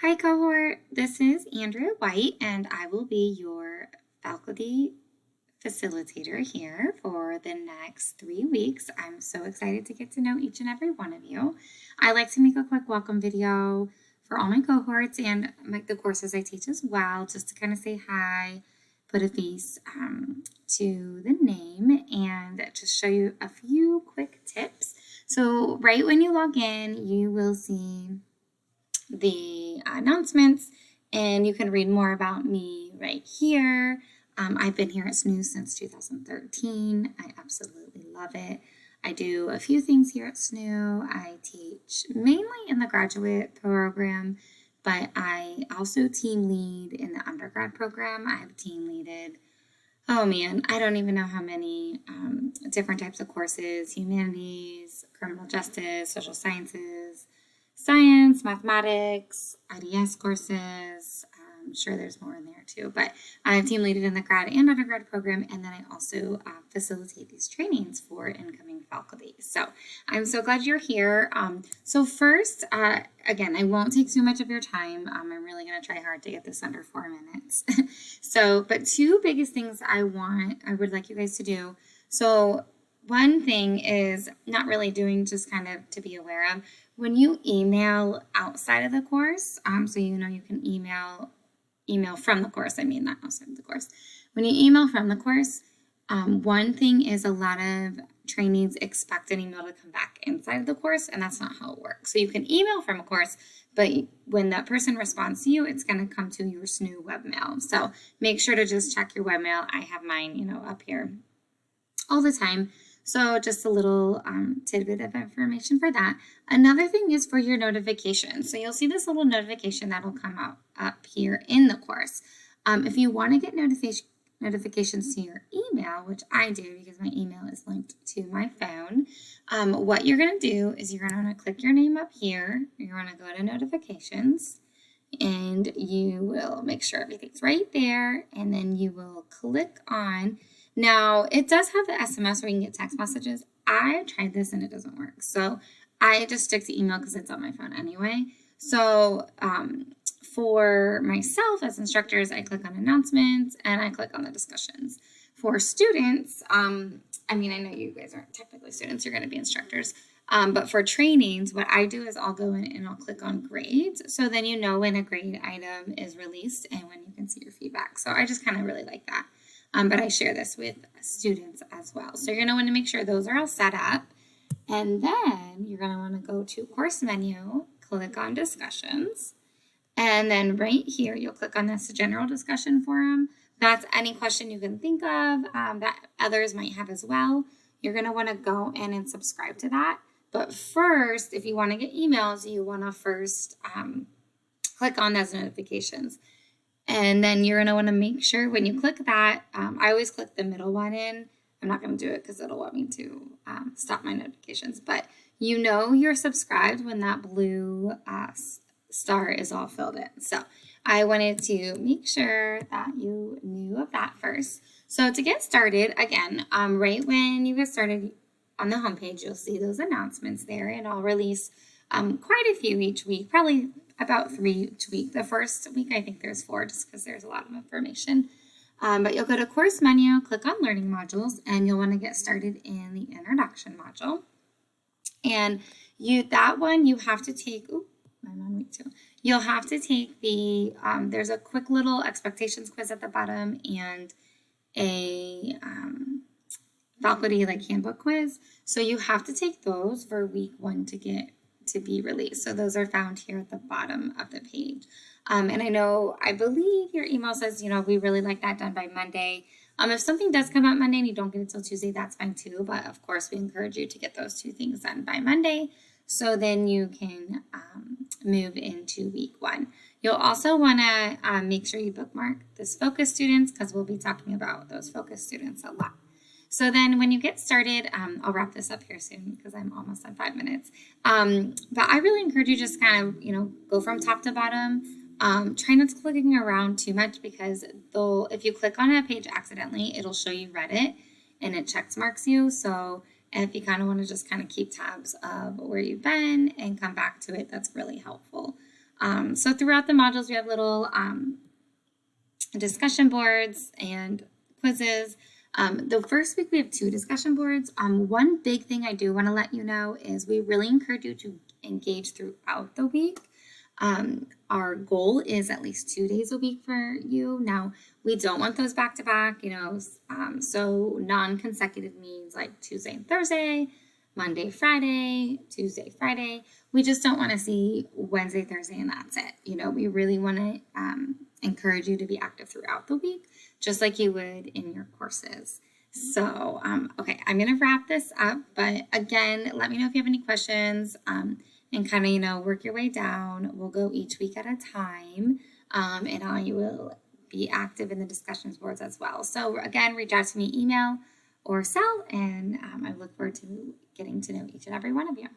Hi, cohort. This is Andrea White, and I will be your faculty facilitator here for the next 3 weeks. I'm so excited to get to know each and every one of you. I like to make a quick welcome video for all my cohorts and the courses I teach as well, just to kind of say hi, put a face to the name, and just show you a few quick tips. So right when you log in, you will see the announcements, and you can read more about me right here. I've been here at SNU since 2013. I absolutely love it. I do a few things here at SNU. I teach mainly in the graduate program, but I also team lead in the undergrad program. I have team leaded, oh man, I don't even know how many different types of courses: humanities, criminal justice, social sciences, science, mathematics, IDS courses. I'm sure there's more in there too, but I'm team lead in the grad and undergrad program, and then I also facilitate these trainings for incoming faculty. So I'm so glad you're here. So first, again, I won't take too much of your time. I'm really going to try hard to get this under 4 minutes. But two biggest things I would like you guys to do. So one thing is not really doing, just kind of to be aware of, when you email outside of the course, so you can email from the course, not outside of the course. When you email from the course, one thing is a lot of trainees expect an email to come back inside of the course, and that's not how it works. So you can email from a course, but when that person responds to you, it's going to come to your SNU webmail. So make sure to just check your webmail. I have mine, up here all the time. So just a little tidbit of information for that. Another thing is for your notifications. So you'll see this little notification that'll come up here in the course. If you want to get notifications to your email, which I do because my email is linked to my phone, what you're going to do is you're going to want to click your name up here. You're going to go to notifications, and you will make sure everything's right there, and then you will click on. Now, it does have the SMS where you can get text messages. I tried this and it doesn't work. So I just stick to email because it's on my phone anyway. So for myself as instructors, I click on announcements and I click on the discussions. For students, I know you guys aren't technically students, you're going to be instructors. But for trainings, what I do is I'll go in and I'll click on grades. So then you know when a grade item is released and when you can see your feedback. So I just kind of really like that. But I share this with students as well. So you're going to want to make sure those are all set up. And then you're going to want to go to course menu, click on discussions. And then right here, you'll click on this general discussion forum. That's any question you can think of that others might have as well. You're going to want to go in and subscribe to that. But first, if you want to get emails, you want to first click on those notifications. And then you're going to want to make sure when you click that, I always click the middle one in. I'm not going to do it because it'll want me to stop my notifications. But you're subscribed when that blue star is all filled in. So I wanted to make sure that you knew of that first. So to get started, again, right when you get started on the homepage, you'll see those announcements there. And I'll release quite a few each week, probably about 3 each week. The first week, I think there's 4 just because there's a lot of information. But you'll go to course menu, click on learning modules, and you'll want to get started in the introduction module. And you have to take, I'm on week 2. You'll have to take there's a quick little expectations quiz at the bottom and a faculty handbook quiz. So you have to take those for week 1 to be released. So those are found here at the bottom of the page. And I believe your email says, we really like that done by Monday. If something does come out Monday and you don't get it till Tuesday, that's fine too. But of course, we encourage you to get those 2 things done by Monday. So then you can move into week 1. You'll also want to make sure you bookmark this focus students because we'll be talking about those focus students a lot. So then when you get started, I'll wrap this up here soon because I'm almost on 5 minutes. But I really encourage you just kind of, go from top to bottom. Try not to clicking around too much because if you click on a page accidentally, it'll show you read it and it check marks you. So if you kind of want to just kind of keep tabs of where you've been and come back to it, that's really helpful. So throughout the modules, we have little discussion boards and quizzes. The first week we have 2 discussion boards. One big thing I do want to let you know is we really encourage you to engage throughout the week. Our goal is at least 2 days a week for you. Now, we don't want those back to back, so non-consecutive means like Tuesday and Thursday, Monday, Friday, Tuesday, Friday. We just don't want to see Wednesday, Thursday, and that's it. We really want to encourage you to be active throughout the week, just like you would in your courses. So, okay, I'm going to wrap this up, but again, let me know if you have any questions, and kind of, work your way down. We'll go each week at a time, and I will be active in the discussions boards as well. So again, reach out to me, email or cell, and I look forward to getting to know each and every one of you.